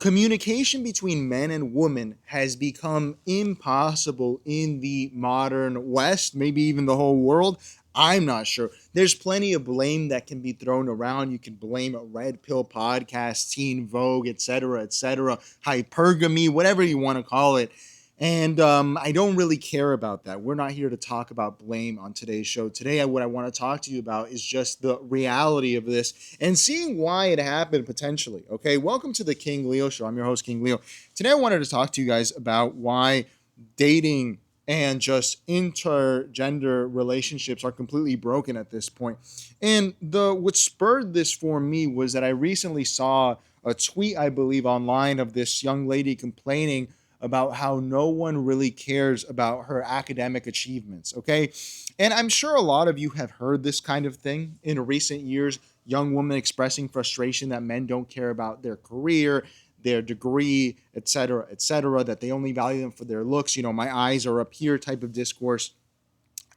Communication between men and women has become impossible in the modern West, maybe even the whole world. I'm not sure. There's plenty of blame that can be thrown around. You can blame a red pill podcast, Teen Vogue, etc., hypergamy, whatever you want to call it. And I don't really care about that. We're not here to talk about blame on today's show. Today, what I want to talk to you about is just the reality of this and seeing why it happened potentially. Okay, welcome to the King Leo Show. I'm your host, King Leo. Today, I wanted to talk to you guys about why dating and just intergender relationships are completely broken at this point. And what spurred this for me was that I recently saw a tweet, I believe, online of this young lady complaining about how no one really cares about her academic achievements. Okay. And I'm sure a lot of you have heard this kind of thing in recent years. Young women expressing frustration that men don't care about their career, their degree, etc., that they only value them for their looks. You know, my eyes are up here type of discourse.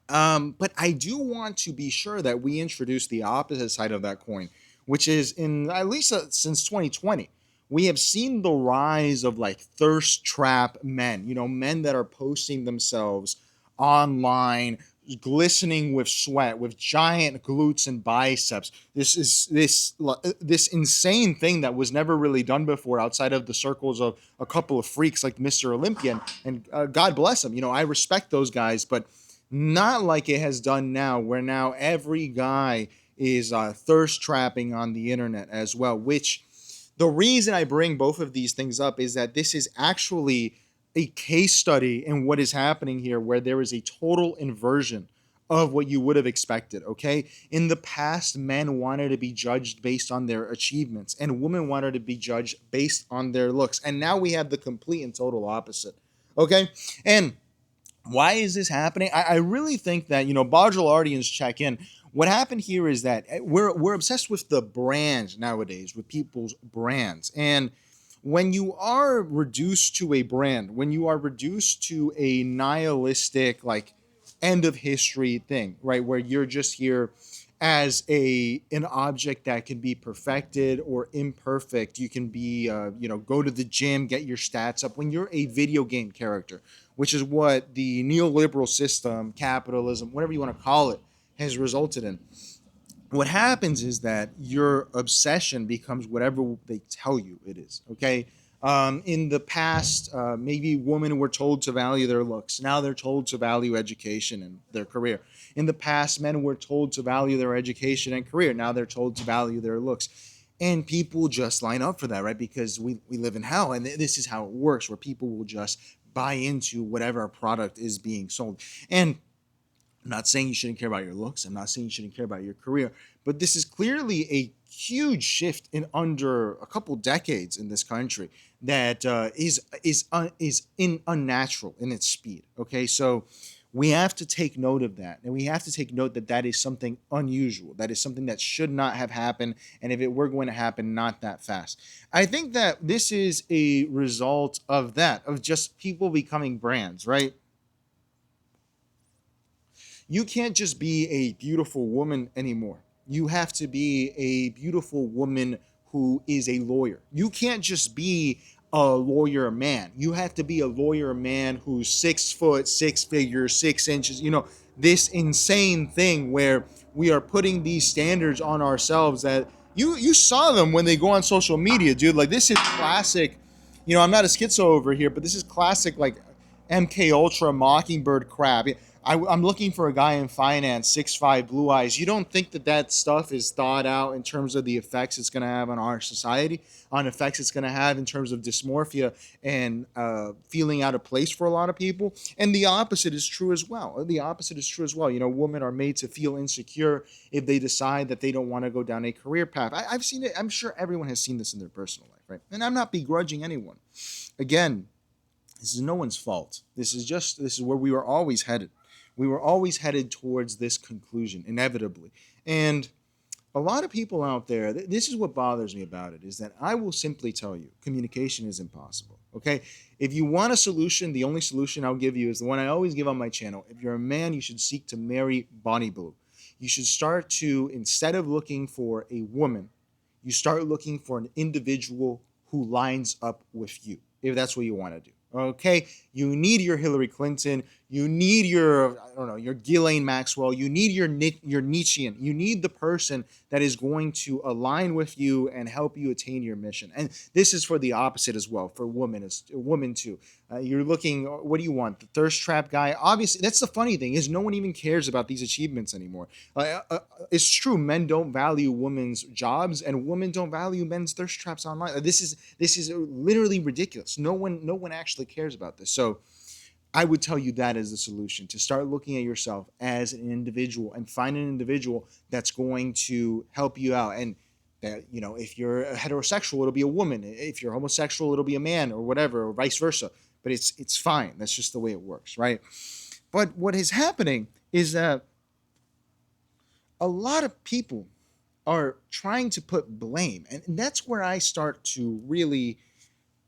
But I do want to be sure that we introduce the opposite side of that coin, which is in at least since 2020, we have seen the rise of like thirst trap men, men that are posting themselves online, glistening with sweat, with giant glutes and biceps. This insane thing that was never really done before outside of the circles of a couple of freaks like Mr. Olympian. And God bless them. I respect those guys, but not like it has done now, where now every guy is thirst trapping on the internet as well. Which the reason I bring both of these things up is that this is actually a case study in what is happening here, where there is a total inversion of what you would have expected. Okay, in the past, men wanted to be judged based on their achievements, and women wanted to be judged based on their looks, and now we have the complete and total opposite. Okay, and why is this happening? I really think that, Baudrillardians check in. What happened here is that we're obsessed with the brand nowadays, with people's brands. And when you are reduced to a brand, when you are reduced to a nihilistic, like, end of history thing, right, where you're just here as an object that can be perfected or imperfect. You can be go to the gym, get your stats up. When you're a video game character, which is what the neoliberal system, capitalism, whatever you want to call it, has resulted in, what happens is that your obsession becomes whatever they tell you it is. Okay. In the past, maybe women were told to value their looks. Now they're told to value education and their career. In the past, men were told to value their education and career. Now they're told to value their looks. And people just line up for that, right? Because we live in hell. And this is how it works, where people will just buy into whatever product is being sold. And I'm not saying you shouldn't care about your looks. I'm not saying you shouldn't care about your career. But this is clearly a huge shift in under a couple decades in this country that is unnatural in its speed. Okay, so we have to take note of that, and we have to take note that that is something unusual. That is something that should not have happened, and if it were going to happen, not that fast. I think that this is a result of that, of just people becoming brands, right? You can't just be a beautiful woman anymore. You have to be a beautiful woman who is a lawyer. You can't just be a lawyer man. You have to be a lawyer man who's 6 foot, 6 figures, 6 inches. This insane thing where we are putting these standards on ourselves that you saw them when they go on social media, dude. Like, this is classic. I'm not a schizo over here, but this is classic, like, MK Ultra Mockingbird crap. I'm looking for a guy in finance, 6'5", blue eyes. You don't think that stuff is thought out in terms of the effects it's going to have on our society, on effects it's going to have in terms of dysmorphia and feeling out of place for a lot of people? And the opposite is true as well. The opposite is true as well. Women are made to feel insecure if they decide that they don't want to go down a career path. I've seen it. I'm sure everyone has seen this in their personal life, right? And I'm not begrudging anyone. Again, this is no one's fault. This is where we were always headed. We were always headed towards this conclusion, inevitably. And a lot of people out there, this is what bothers me about it, is that I will simply tell you, communication is impossible. Okay? If you want a solution, the only solution I'll give you is the one I always give on my channel. If you're a man, you should seek to marry Bonnie Blue. You should start to, instead of looking for a woman, you start looking for an individual who lines up with you, if that's what you want to do. Okay, you need your Hillary Clinton, you need your, I don't know, your Ghislaine Maxwell, you need your Nietzschean, you need the person that is going to align with you and help you attain your mission. And this is for the opposite as well, for women too. You're looking, what do you want? The thirst trap guy? Obviously, that's the funny thing, is no one even cares about these achievements anymore. It's true, men don't value women's jobs, and women don't value men's thirst traps online. This is literally ridiculous. No one actually cares about this. So I would tell you that is the solution, to start looking at yourself as an individual and find an individual that's going to help you out. And that, if you're heterosexual, it'll be a woman. If you're homosexual, it'll be a man, or whatever, or vice versa. But it's fine. That's just the way it works, right? But what is happening is that a lot of people are trying to put blame. And that's where I start to really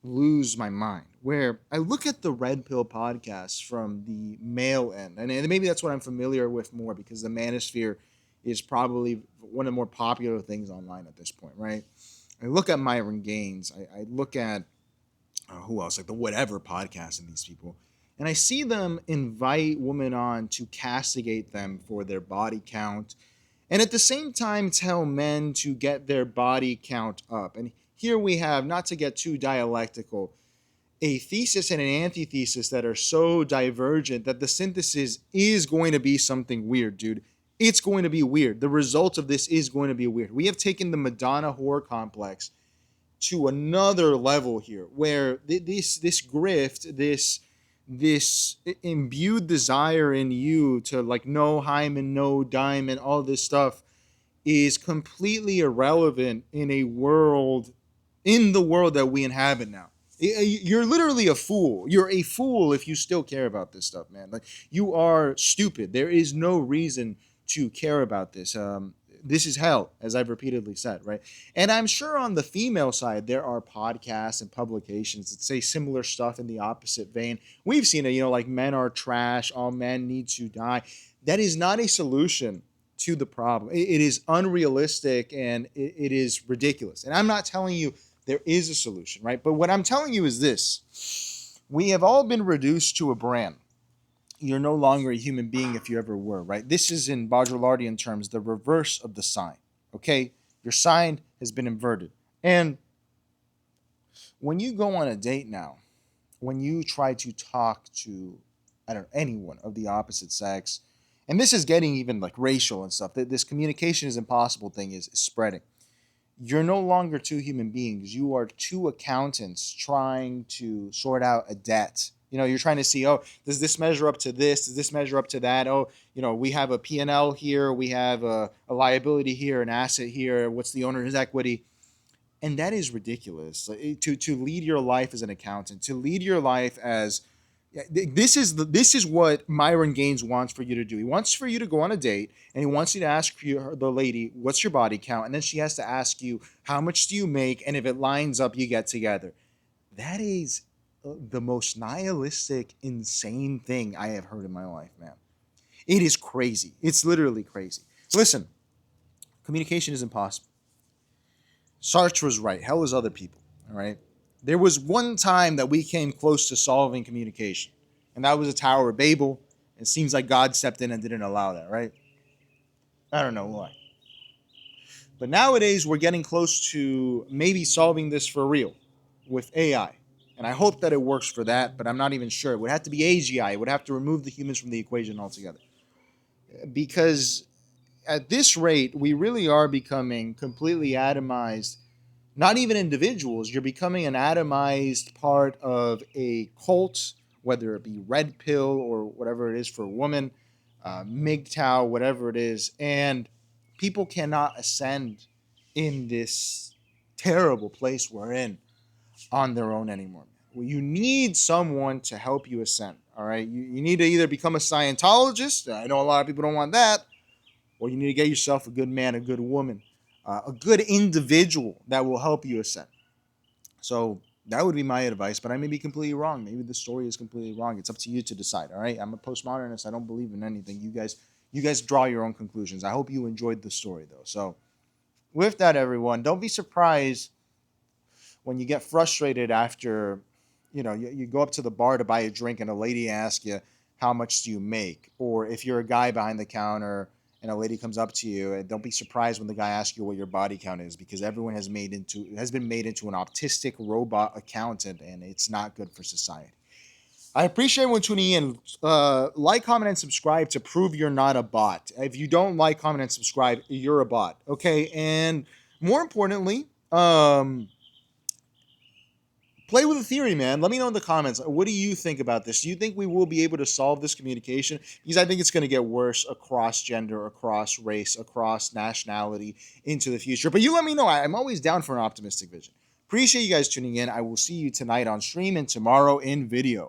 lose my mind, where I look at the Red Pill podcasts from the male end. And maybe that's what I'm familiar with more, because the manosphere is probably one of the more popular things online at this point, right? I look at Myron Gaines. I look at who else, like the Whatever podcast, and these people. And I see them invite women on to castigate them for their body count, and at the same time tell men to get their body count up. And here we have, not to get too dialectical, a thesis and an antithesis that are so divergent that the synthesis is going to be something weird, dude. It's going to be weird. The result of this is going to be weird. We have taken the Madonna whore complex to another level here, where this grift, this imbued desire in you to like no hymen, no diamond, all this stuff is completely irrelevant in the world that we inhabit now. You're literally a fool. You're a fool if you still care about this stuff, man. Like, you are stupid. There is no reason to care about this. This is hell, as I've repeatedly said, right? And I'm sure on the female side, there are podcasts and publications that say similar stuff in the opposite vein. We've seen it, like men are trash, all men need to die. That is not a solution to the problem. It is unrealistic, and it is ridiculous. And I'm not telling you there is a solution, right? But what I'm telling you is this. We have all been reduced to a brand. You're no longer a human being if you ever were, right? This is, in Baudrillardian terms, the reverse of the sign, okay? Your sign has been inverted. And when you go on a date now, when you try to talk to, anyone of the opposite sex, and this is getting even like racial and stuff, this communication is impossible thing is spreading. You're no longer two human beings. You are two accountants trying to sort out a debt. You're trying to see, does this measure up to this? Does this measure up to that? We have a P&L here. We have a liability here, an asset here. What's the owner's equity? And that is ridiculous. To lead your life as an accountant, to lead your life as... This is what Myron Gaines wants for you to do. He wants for you to go on a date, and he wants you to ask the lady, what's your body count? And then she has to ask you, how much do you make? And if it lines up, you get together. That is the most nihilistic, insane thing I have heard in my life, man. It is crazy. It's literally crazy. Listen, communication is impossible. Sartre was right. Hell is other people, all right? There was one time that we came close to solving communication, and that was the Tower of Babel. It seems like God stepped in and didn't allow that, right? I don't know why. But nowadays, we're getting close to maybe solving this for real with AI. And I hope that it works for that, but I'm not even sure. It would have to be AGI. It would have to remove the humans from the equation altogether. Because at this rate, we really are becoming completely atomized. Not even individuals. You're becoming an atomized part of a cult, whether it be Red Pill or whatever it is for women, MGTOW, whatever it is. And people cannot ascend in this terrible place we're in on their own anymore. Well, you need someone to help you ascend, all right? You need to either become a Scientologist. I know a lot of people don't want that. Or you need to get yourself a good man, a good woman, a good individual that will help you ascend. So that would be my advice, but I may be completely wrong. Maybe the story is completely wrong. It's up to you to decide, all right? I'm a postmodernist. I don't believe in anything. You guys draw your own conclusions. I hope you enjoyed the story, though. So with that, everyone, don't be surprised when you get frustrated after, you go up to the bar to buy a drink and a lady asks you, how much do you make? Or if you're a guy behind the counter and a lady comes up to you, and don't be surprised when the guy asks you what your body count is, because everyone has been made into an autistic robot accountant, and it's not good for society. I appreciate everyone tuning in. Like, comment, and subscribe to prove you're not a bot. If you don't like, comment, and subscribe, you're a bot. Okay, and more importantly, play with the theory, man. Let me know in the comments. What do you think about this? Do you think we will be able to solve this communication? Because I think it's going to get worse across gender, across race, across nationality into the future. But you let me know. I'm always down for an optimistic vision. Appreciate you guys tuning in. I will see you tonight on stream and tomorrow in video.